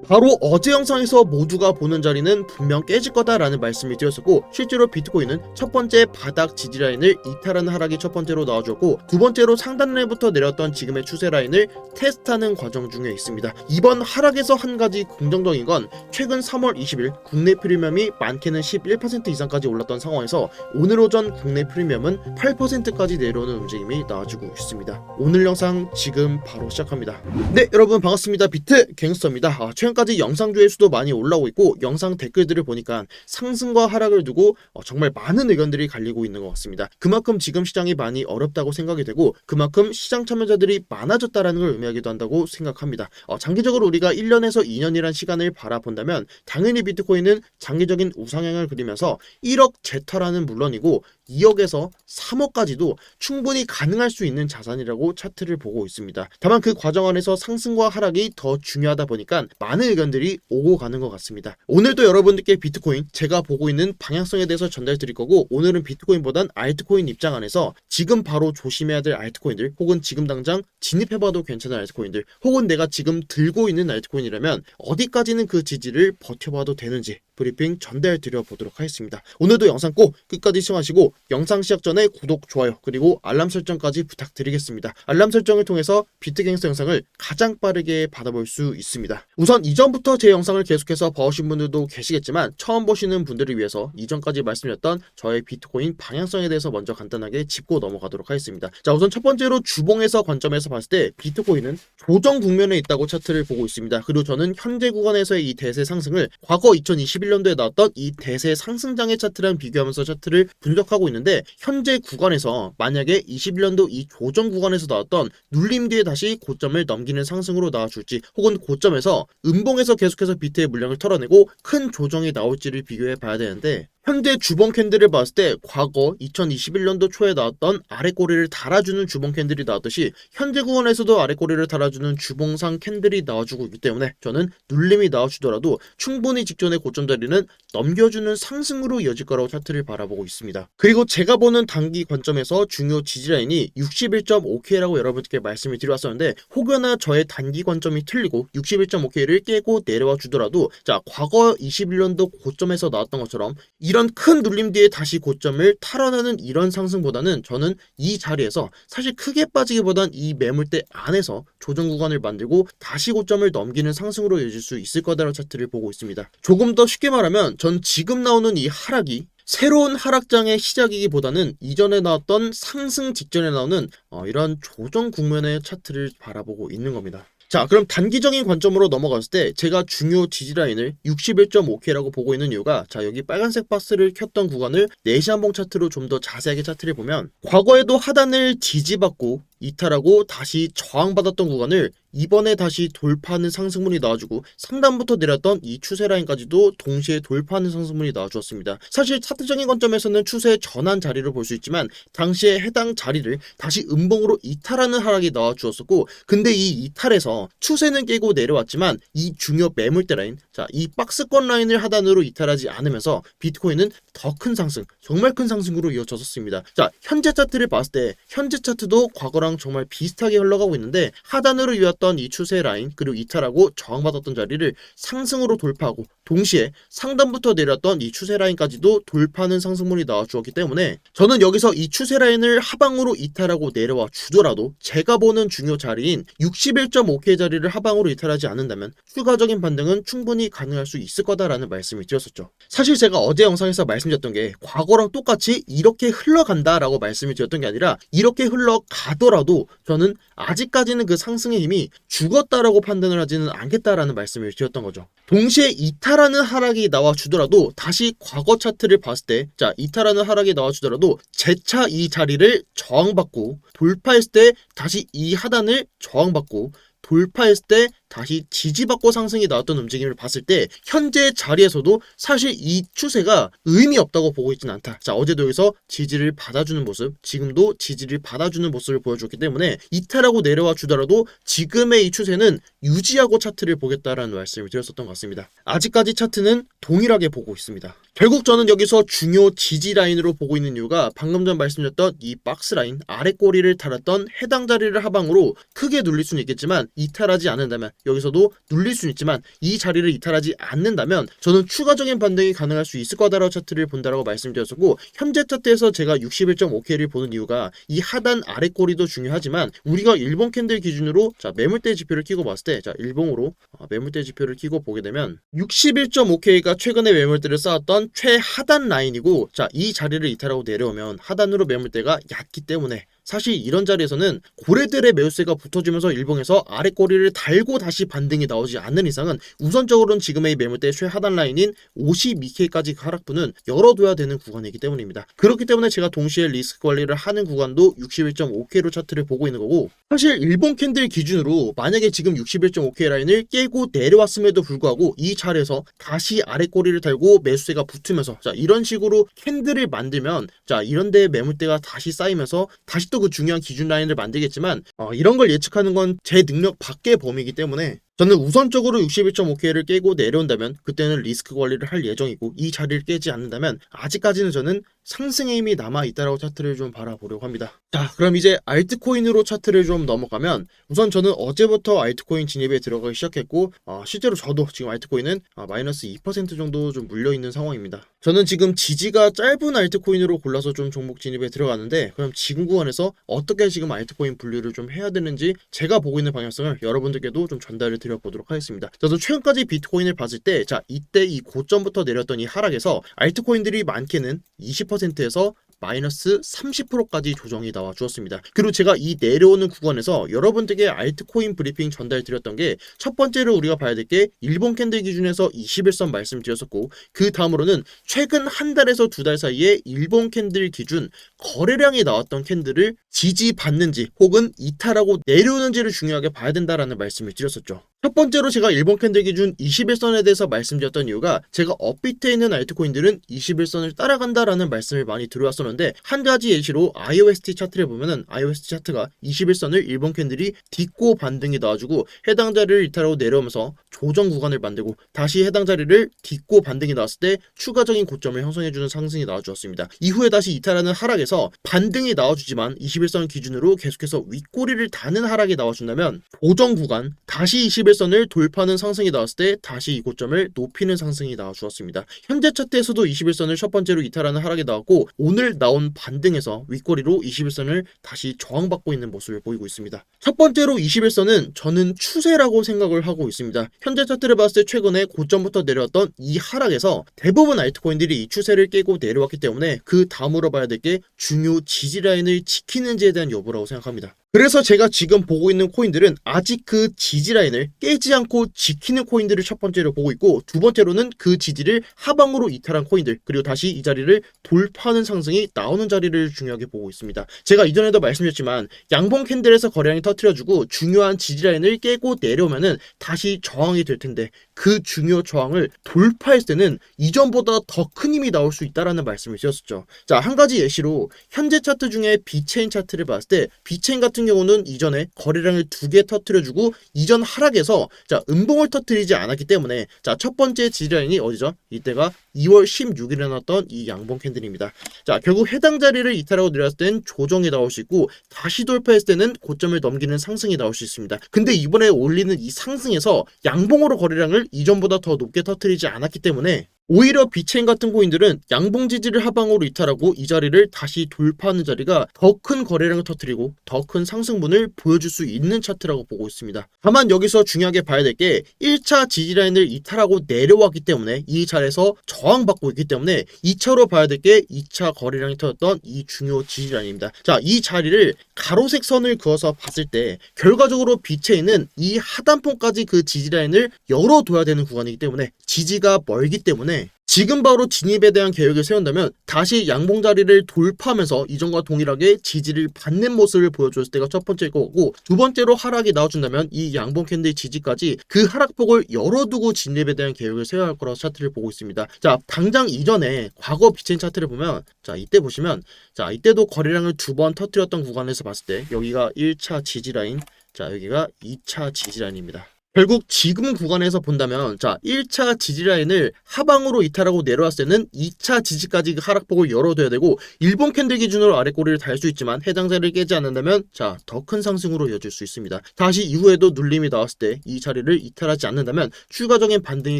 바로 어제 영상에서 모두가 보는 자리는 분명 깨질 거다라는 말씀을 드렸었고, 실제로 비트코인은 첫 번째 바닥 지지 라인을 이탈하는 하락이 첫 번째로 나와주었고, 두 번째로 상단 라인부터 내렸던 지금의 추세 라인을 테스트하는 과정 중에 있습니다. 이번 하락에서 한 가지 긍정적인 건 최근 3월 20일 국내 프리미엄이 많게는 11% 이상까지 올랐던 상황에서 오늘 오전 국내 프리미엄은 8%까지 내려오는 움직임이 나와주고 있습니다. 오늘 영상 지금 바로 시작합니다. 네, 여러분 반갑습니다. 비트 갱스터입니다. 최근까지 영상 조회수도 많이 올라오고 있고, 영상 댓글들을 보니까 상승과 하락을 두고 정말 많은 의견들이 갈리고 있는 것 같습니다. 그만큼 지금 시장이 많이 어렵다고 생각이 되고, 그만큼 시장 참여자들이 많아졌다라는 걸 의미하기도 한다고 생각합니다. 장기적으로 우리가 1년에서 2년이란 시간을 바라본다면 당연히 비트코인은 장기적인 우상향을 그리면서 1억 제터라는 물론이고 2억에서 3억까지도 충분히 가능할 수 있는 자산이라고 차트를 보고 있습니다. 다만 그 과정 안에서 상승과 하락이 더 중요하다 보니까 많은 의견들이 오고 가는 것 같습니다. 오늘도 여러분들께 비트코인 제가 보고 있는 방향성에 대해서 전달 드릴 거고, 오늘은 비트코인보단 알트코인 입장 안에서 지금 바로 조심해야 될 알트코인들, 혹은 지금 당장 진입해봐도 괜찮은 알트코인들, 혹은 내가 지금 들고 있는 알트코인이라면 어디까지는 그 지지를 버텨봐도 되는지 브리핑 전달 드려보도록 하겠습니다. 오늘도 영상 꼭 끝까지 시청하시고, 영상 시작 전에 구독, 좋아요, 그리고 알람 설정까지 부탁드리겠습니다. 알람 설정을 통해서 비트갱스터 영상을 가장 빠르게 받아볼 수 있습니다. 우선 이전부터 제 영상을 계속해서 봐오신 분들도 계시겠지만, 처음 보시는 분들을 위해서 이전까지 말씀드렸던 저의 비트코인 방향성에 대해서 먼저 간단하게 짚고 넘어가도록 하겠습니다. 자, 우선 첫 번째로 주봉에서 관점에서 봤을 때 비트코인은 조정 국면에 있다고 차트를 보고 있습니다. 그리고 저는 현재 구간에서의 이 대세 상승을 과거 2021년도에 나왔던 이 대세 상승장의 차트랑 비교하면서 차트를 분석하고 있는데, 현재 구간에서 만약에 21년도 이 조정 구간에서 나왔던 눌림 뒤에 다시 고점을 넘기는 상승으로 나와줄지, 혹은 고점에서 음봉에서 계속해서 비트의 물량을 털어내고 큰 조정이 나올지를 비교해 봐야 되는데, 현재 주봉 캔들을 봤을 때 과거 2021년도 초에 나왔던 아래꼬리를 달아주는 주봉 캔들이 나왔듯이 현재 구간에서도 아래꼬리를 달아주는 주봉상 캔들이 나와주고 있기 때문에 저는 눌림이 나와주더라도 충분히 직전의 고점 자리는 넘겨주는 상승으로 이어질 거라고 차트를 바라보고 있습니다. 그리고 제가 보는 단기 관점에서 중요 지지라인이 61.5K라고 여러분께 말씀을 드려왔었는데, 혹여나 저의 단기 관점이 틀리고 61.5K를 깨고 내려와 주더라도, 자, 과거 21년도 고점에서 나왔던 것처럼 이런 큰 눌림 뒤에 다시 고점을 탈환하는 이런 상승보다는 저는 이 자리에서 사실 크게 빠지기보단 이 매물대 안에서 조정 구간을 만들고 다시 고점을 넘기는 상승으로 이어질 수 있을 거다라는 차트를 보고 있습니다. 조금 더 쉽게 말하면 전 지금 나오는 이 하락이 새로운 하락장의 시작이기보다는 이전에 나왔던 상승 직전에 나오는 이런 조정 국면의 차트를 바라보고 있는 겁니다. 자, 그럼 단기적인 관점으로 넘어갔을 때 제가 중요 지지라인을 61.5K라고 보고 있는 이유가, 자, 여기 빨간색 박스를 켰던 구간을 4시 한봉 차트로 좀 더 자세하게 차트를 보면, 과거에도 하단을 지지받고 이탈하고 다시 저항받았던 구간을 이번에 다시 돌파하는 상승문이 나와주고, 상단부터 내렸던 이 추세 라인까지도 동시에 돌파하는 상승문이 나와주었습니다. 사실 차트적인 관점에서는 추세 전환 자리로 볼 수 있지만, 당시에 해당 자리를 다시 음봉으로 이탈하는 하락이 나와주었었고, 근데 이 이탈에서 추세는 깨고 내려왔지만 이 중요 매물대 라인, 자, 이 박스권 라인을 하단으로 이탈하지 않으면서 비트코인은 더 큰 상승, 정말 큰 상승으로 이어졌었습니다. 자, 현재 차트를 봤을 때 현재 차트도 과거랑 정말 비슷하게 흘러가고 있는데, 하단으로 이었던 이 추세 라인, 그리고 이탈하고 저항받았던 자리를 상승으로 돌파하고 동시에 상단부터 내렸던 이 추세 라인까지도 돌파하는 상승문이 나와주었기 때문에, 저는 여기서 이 추세 라인을 하방으로 이탈하고 내려와 주더라도 제가 보는 중요 자리인 61.5K 자리를 하방으로 이탈하지 않는다면 추가적인 반등은 충분히 가능할 수 있을 거다라는 말씀을 드렸었죠. 사실 제가 어제 영상에서 말씀드렸던 게 과거랑 똑같이 이렇게 흘러간다라고 말씀을 드렸던 게 아니라, 이렇게 흘러가더라도 저는 아직까지는 그 상승의 힘이 죽었다라고 판단을 하지는 않겠다라는 말씀을 드렸던 거죠. 동시에 이탈하는 하락이 나와주더라도 다시 과거 차트를 봤을 때, 자, 이탈하는 하락이 나와주더라도 재차 이 자리를 저항받고 돌파했을 때 다시 이 하단을 저항받고 돌파했을 때 다시 지지받고 상승이 나왔던 움직임을 봤을 때, 현재 자리에서도 사실 이 추세가 의미 없다고 보고 있지는 않다. 자, 어제도 여기서 지지를 받아주는 모습, 지금도 지지를 받아주는 모습을 보여줬기 때문에 이탈하고 내려와 주더라도 지금의 이 추세는 유지하고 차트를 보겠다라는 말씀을 드렸었던 것 같습니다. 아직까지 차트는 동일하게 보고 있습니다. 결국 저는 여기서 중요 지지 라인으로 보고 있는 이유가, 방금 전 말씀드렸던 이 박스 라인 아래 꼬리를 달았던 해당 자리를 하방으로 크게 눌릴 수는 있겠지만 이탈하지 않는다면, 여기서도 눌릴 수는 있지만 이 자리를 이탈하지 않는다면 저는 추가적인 반등이 가능할 수 있을 거다라고 차트를 본다라고 말씀드렸었고, 현재 차트에서 제가 61.5K를 보는 이유가 이 하단 아래 꼬리도 중요하지만 우리가 일본 캔들 기준으로 자 매물대 지표를 끼고 봤을 때, 자 일봉으로 매물대 지표를 끼고 보게 되면 61.5K가 최근에 매물대를 쌓았던 최하단 라인이고, 자 이 자리를 이탈하고 내려오면 하단으로 매물대가 얕기 때문에 사실 이런 자리에서는 고래들의 매수세가 붙어주면서 일봉에서 아래 꼬리를 달고 다시 반등이 나오지 않는 이상은 우선적으로는 지금의 매물대 최하단 라인인 52K까지 하락분은 열어둬야 되는 구간이기 때문입니다. 그렇기 때문에 제가 동시에 리스크 관리를 하는 구간도 61.5K로 차트를 보고 있는 거고, 사실 일본 캔들 기준으로 만약에 지금 61.5K 라인을 깨고 내려왔음에도 불구하고 이 자리에서 다시 아래 꼬리를 달고 매수세가 붙으면서 자 이런 식으로 캔들을 만들면 자 이런 데에 매물대가 다시 쌓이면서 다시 또 그 중요한 기준 라인을 만들겠지만 이런 걸 예측하는 건 제 능력 밖의 범위이기 때문에 저는 우선적으로 61.5K를 깨고 내려온다면 그때는 리스크 관리를 할 예정이고, 이 자리를 깨지 않는다면 아직까지는 저는 상승의 힘이 남아있다라고 차트를 좀 바라보려고 합니다. 자, 그럼 이제 알트코인으로 차트를 좀 넘어가면, 우선 저는 어제부터 알트코인 진입에 들어가기 시작했고 실제로 저도 지금 알트코인은 마이너스 2% 정도 좀 물려있는 상황입니다. 저는 지금 지지가 짧은 알트코인으로 골라서 좀 종목 진입에 들어가는데, 그럼 지금 구간에서 어떻게 지금 알트코인 분류를 좀 해야 되는지 제가 보고 있는 방향성을 여러분들께도 좀 전달을 드려보도록 하겠습니다. 저도 최근까지 비트코인을 봤을 때, 자 이때 이 고점부터 내렸던 이 하락에서 알트코인들이 많게는 20%에서 마이너스 30%까지 조정이 나와 주었습니다. 그리고 제가 이 내려오는 구간에서 여러분들께 알트코인 브리핑 전달 드렸던 게, 첫 번째로 우리가 봐야 될 게 일본 캔들 기준에서 21선 말씀드렸었고, 그 다음으로는 최근 한 달에서 두 달 사이에 일본 캔들 기준 거래량이 나왔던 캔들을 지지받는지 혹은 이탈하고 내려오는지를 중요하게 봐야 된다라는 말씀을 드렸었죠. 첫 번째로 제가 일본 캔들 기준 21선에 대해서 말씀드렸던 이유가, 제가 업비트에 있는 알트코인들은 21선을 따라간다라는 말씀을 많이 들어왔었는데, 한 가지 예시로 IOST 차트를 보면은 IOST 차트가 21선을 일본 캔들이 딛고 반등이 나와주고 해당 자리를 이탈하고 내려오면서 조정 구간을 만들고 다시 해당 자리를 딛고 반등이 나왔을 때 추가적인 고점을 형성해주는 상승이 나와주었습니다. 이후에 다시 이탈하는 하락에서 반등이 나와주지만 21선 기준으로 계속해서 윗꼬리를 다는 하락이 나와준다면 조정 구간 다시 21선을 돌파하는 상승이 나왔을 때 다시 이 고점을 높이는 상승이 나와주었습니다. 현재 차트에서도 21선을 첫 번째로 이탈하는 하락이 나왔고, 오늘 나온 반등에서 윗꼬리로 21선을 다시 저항받고 있는 모습을 보이고 있습니다. 첫 번째로 21선은 저는 추세라고 생각을 하고 있습니다. 현재 차트를 봤을 때 최근에 고점부터 내려왔던 이 하락에서 대부분 알트코인들이 이 추세를 깨고 내려왔기 때문에 그 다음으로 봐야 될 게 중요 지지라인을 지키는지에 대한 여부라고 생각합니다. 그래서 제가 지금 보고 있는 코인들은 아직 그 지지라인을 깨지 않고 지키는 코인들을 첫 번째로 보고 있고, 두 번째로는 그 지지를 하방으로 이탈한 코인들, 그리고 다시 이 자리를 돌파하는 상승이 나오는 자리를 중요하게 보고 있습니다. 제가 이전에도 말씀드렸지만 양봉 캔들에서 거래량이 터트려주고 중요한 지지라인을 깨고 내려오면은 다시 저항이 될 텐데, 그 중요 저항을 돌파했을 때는 이전보다 더 큰 힘이 나올 수 있다라는 말씀을 드렸었죠. 자, 한 가지 예시로 현재 차트 중에 비체인 차트를 봤을 때, 비체인 같은 경우는 이전에 거래량을 2개 터트려주고 이전 하락에서 자 음봉을 터트리지 않았기 때문에 자 첫 번째 지지라인이 어디죠? 이때가 2월 16일에 나왔던 이 양봉 캔들입니다. 자 결국 해당 자리를 이탈하고 내려왔을 땐 조정이 나올 수 있고, 다시 돌파했을 때는 고점을 넘기는 상승이 나올 수 있습니다. 근데 이번에 올리는 이 상승에서 양봉으로 거래량을 이전보다 더 높게 터트리지 않았기 때문에 오히려 비체인 같은 코인들은 양봉 지지를 하방으로 이탈하고 이 자리를 다시 돌파하는 자리가 더 큰 거래량을 터뜨리고 더 큰 상승분을 보여줄 수 있는 차트라고 보고 있습니다. 다만 여기서 중요하게 봐야 될 게 1차 지지라인을 이탈하고 내려왔기 때문에 이 자리에서 저항받고 있기 때문에 2차로 봐야 될 게 2차 거래량이 터졌던 이 중요 지지라인입니다. 자, 이 자리를 가로색 선을 그어서 봤을 때 결과적으로 비체인은 이 하단폰까지 그 지지라인을 열어둬야 되는 구간이기 때문에 지지가 멀기 때문에 지금 바로 진입에 대한 계획을 세운다면 다시 양봉 자리를 돌파하면서 이전과 동일하게 지지를 받는 모습을 보여줬을 때가 첫 번째일 거고, 두 번째로 하락이 나와준다면 이 양봉 캔들 지지까지 그 하락폭을 열어두고 진입에 대한 계획을 세워야 할 거라서 차트를 보고 있습니다. 자, 당장 이전에 과거 비체인 차트를 보면 자 이때 보시면 자 이때도 거래량을 2번 터뜨렸던 구간에서 봤을 때 여기가 1차 지지라인, 자 여기가 2차 지지라인입니다. 결국 지금 구간에서 본다면 자 1차 지지라인을 하방으로 이탈하고 내려왔을 때는 2차 지지까지 하락폭을 열어둬야 되고 일본 캔들 기준으로 아래 꼬리를 달 수 있지만 해당 자리를 깨지 않는다면 자 더 큰 상승으로 이어질 수 있습니다. 다시 이후에도 눌림이 나왔을 때 이 자리를 이탈하지 않는다면 추가적인 반등이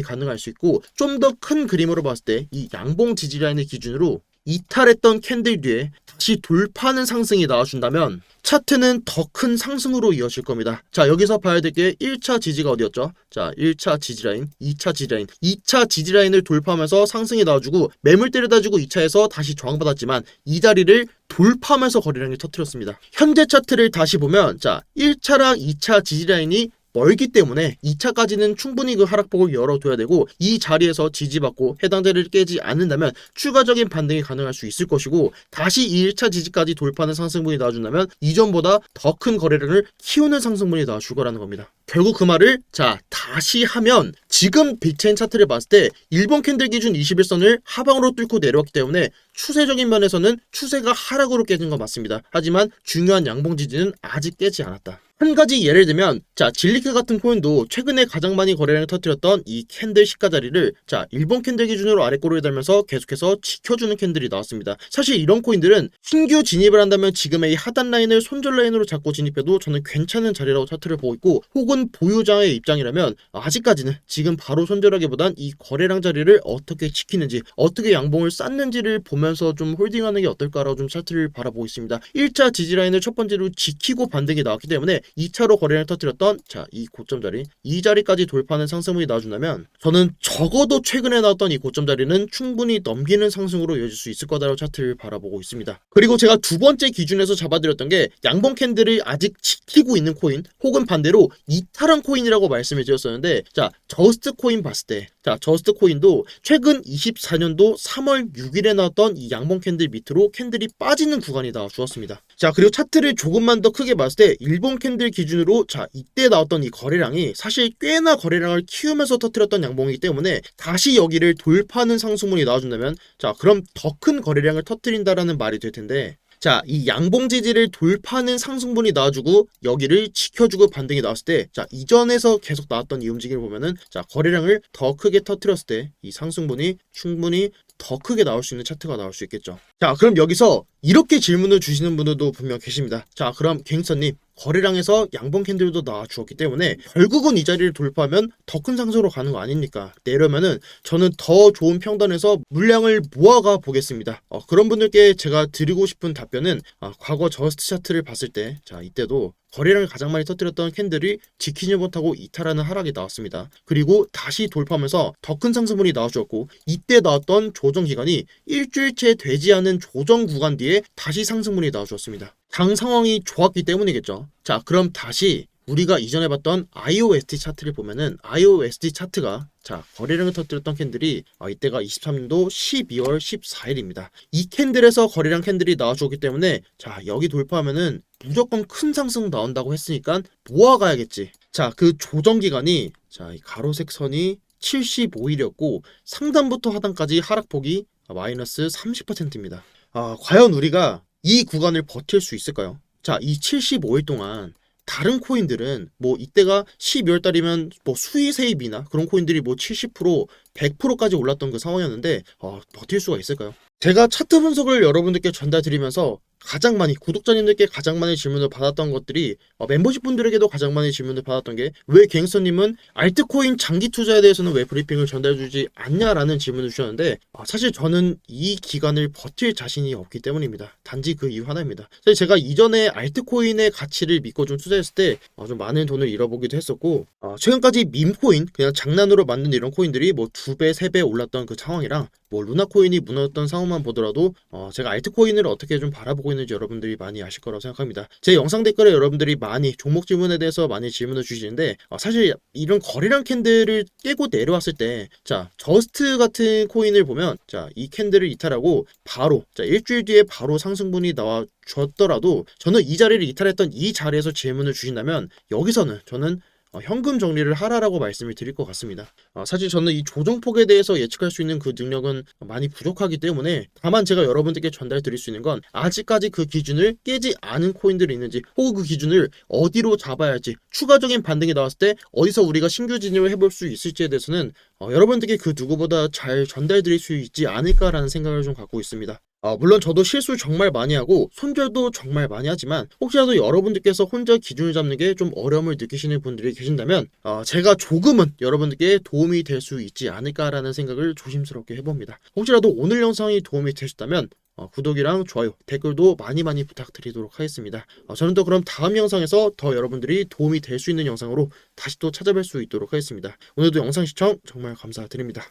가능할 수 있고 좀 더 큰 그림으로 봤을 때 이 양봉 지지라인을 기준으로 이탈했던 캔들 뒤에 다시 돌파하는 상승이 나와준다면 차트는 더 큰 상승으로 이어질 겁니다. 자 여기서 봐야 될 게 1차 지지가 어디였죠? 자 1차 지지라인, 2차 지지라인 2차 지지라인을 돌파하면서 상승이 나와주고 매물대를 다지고 2차에서 다시 저항받았지만 이 자리를 돌파하면서 거래량이 터뜨렸습니다. 현재 차트를 다시 보면 자 1차랑 2차 지지라인이 멀기 때문에 2차까지는 충분히 그 하락폭을 열어둬야 되고 이 자리에서 지지받고 해당 자리를 깨지 않는다면 추가적인 반등이 가능할 수 있을 것이고 다시 1차 지지까지 돌파하는 상승분이 나와준다면 이전보다 더 큰 거래량을 키우는 상승분이 나와줄 거라는 겁니다. 결국 그 말을 자 다시 하면 지금 빅체인 차트를 봤을 때 일본 캔들 기준 21선을 하방으로 뚫고 내려왔기 때문에 추세적인 면에서는 추세가 하락으로 깨진 건 맞습니다. 하지만 중요한 양봉 지지는 아직 깨지 않았다. 한 가지 예를 들면 자 질리크 같은 코인도 최근에 가장 많이 거래량을 터뜨렸던 이 캔들 시가 자리를 자 일본 캔들 기준으로 아래 꼬리를 달면서 계속해서 지켜주는 캔들이 나왔습니다. 사실 이런 코인들은 신규 진입을 한다면 지금의 이 하단 라인을 손절 라인으로 잡고 진입해도 저는 괜찮은 자리라고 차트를 보고 있고 혹은 보유자의 입장이라면 아직까지는 지금 바로 손절하기보단 이 거래량 자리를 어떻게 지키는지 어떻게 양봉을 쌓는지를 보면서 좀 홀딩하는 게 어떨까라고 좀 차트를 바라보고 있습니다. 1차 지지라인을 첫 번째로 지키고 반등이 나왔기 때문에 2차로 거래량을 터뜨렸던 자 이 고점 자리 이 자리까지 돌파하는 상승분이 나와준다면 저는 적어도 최근에 나왔던 이 고점 자리는 충분히 넘기는 상승으로 이어질 수 있을 거다라고 차트를 바라보고 있습니다. 그리고 제가 두 번째 기준에서 잡아드렸던 게 양봉 캔들을 아직 지키고 있는 코인 혹은 반대로 이탈한 코인이라고 말씀을 드렸었는데 자 저스트 코인 봤을 때 자 저스트 코인도 최근 24년도 3월 6일에 나왔던 이 양봉 캔들 밑으로 캔들이 빠지는 구간이 나와주었습니다. 자 그리고 차트를 조금만 더 크게 봤을 때 일본 캔들 기준으로 자 이때 나왔던 이 거래량이 사실 꽤나 거래량을 키우면서 터뜨렸던 양봉이기 때문에 다시 여기를 돌파하는 상승분이 나와준다면 자 그럼 더 큰 거래량을 터뜨린다라는 말이 될 텐데 자, 이 양봉 지지를 돌파하는 상승분이 나와주고 여기를 지켜주고 반등이 나왔을 때 자, 이전에서 계속 나왔던 이 움직임을 보면은 자, 거래량을 더 크게 터뜨렸을 때 이 상승분이 충분히 더 크게 나올 수 있는 차트가 나올 수 있겠죠. 자, 그럼 여기서 이렇게 질문을 주시는 분들도 분명 계십니다. 자, 그럼 갱스터님 거래량에서 양봉 캔들도 나와주었기 때문에 결국은 이 자리를 돌파하면 더 큰 상승으로 가는 거 아닙니까? 내려면은 저는 더 좋은 평단에서 물량을 모아가 보겠습니다. 그런 분들께 제가 드리고 싶은 답변은 과거 저스트 차트를 봤을 때 자 이때도 거래량을 가장 많이 터뜨렸던 캔들이 지키지 못하고 이탈하는 하락이 나왔습니다. 그리고 다시 돌파하면서 더 큰 상승분이 나와주었고 이때 나왔던 조정 기간이 일주일째 되지 않은 조정 구간 뒤에 다시 상승분이 나와주었습니다. 장 상황이 좋았기 때문이겠죠. 자 그럼 다시 우리가 이전에 봤던 IOST 차트를 보면은 IOST 차트가 자 거래량을 터뜨렸던 캔들이 이때가 23년도 12월 14일입니다. 이 캔들에서 거래량 캔들이 나와주었기 때문에 자 여기 돌파하면은 무조건 큰 상승 나온다고 했으니까 모아가야겠지. 자 그 조정 기간이 자 이 가로색 선이 75일이었고 상단부터 하단까지 하락폭이 마이너스 30%입니다. 과연 우리가 이 구간을 버틸 수 있을까요? 자, 이 75일 동안 다른 코인들은 뭐 이때가 12월 달이면 뭐 수익세입이나 그런 코인들이 뭐 70%, 100%까지 올랐던 그 상황이었는데 버틸 수가 있을까요? 제가 차트 분석을 여러분들께 전달드리면서 가장 많이 구독자님들께 가장 많이 질문을 받았던 것들이 멤버십 분들에게도 가장 많이 질문을 받았던 게 왜 갱스터님은 알트코인 장기 투자에 대해서는 왜 브리핑을 전달해주지 않냐라는 질문을 주셨는데 사실 저는 이 기간을 버틸 자신이 없기 때문입니다. 단지 그 이유 하나입니다. 사실 제가 이전에 알트코인의 가치를 믿고 좀 투자했을 때 좀 많은 돈을 잃어보기도 했었고 최근까지 밈코인 그냥 장난으로 만든 이런 코인들이 뭐 2배, 3배 올랐던 그 상황이랑 뭐 루나코인이 무너졌던 상황만 보더라도 제가 알트코인을 어떻게 좀 바라보고 있는지 여러분들이 많이 아실 거라고 생각합니다. 제 영상 댓글에 여러분들이 많이 종목 질문에 대해서 많이 질문을 주시는데 사실 이런 거래량 캔들을 깨고 내려왔을 때 자 저스트 같은 코인을 보면 자 이 캔들을 이탈하고 바로 자 일주일 뒤에 바로 상승분이 나와 줬더라도 저는 이 자리를 이탈했던 이 자리에서 질문을 주신다면 여기서는 저는 현금 정리를 하라라고 말씀을 드릴 것 같습니다. 사실 저는 이 조정폭에 대해서 예측할 수 있는 그 능력은 많이 부족하기 때문에, 다만 제가 여러분들께 전달드릴 수 있는 건 아직까지 그 기준을 깨지 않은 코인들이 있는지, 혹은 그 기준을 어디로 잡아야 할지, 추가적인 반등이 나왔을 때 어디서 우리가 신규 진입을 해볼 수 있을지에 대해서는 여러분들께 그 누구보다 잘 전달드릴 수 있지 않을까라는 생각을 좀 갖고 있습니다. 물론 저도 실수 정말 많이 하고 손절도 정말 많이 하지만, 혹시라도 여러분들께서 혼자 기준을 잡는 게 좀 어려움을 느끼시는 분들이 계신다면 제가 조금은 여러분들께 도움이 될 수 있지 않을까라는 생각을 조심스럽게 해봅니다. 혹시라도 오늘 영상이 도움이 되셨다면 구독이랑 좋아요, 댓글도 많이 많이 부탁드리도록 하겠습니다. 저는 또 그럼 다음 영상에서 더 여러분들이 도움이 될 수 있는 영상으로 다시 또 찾아뵐 수 있도록 하겠습니다. 오늘도 영상 시청 정말 감사드립니다.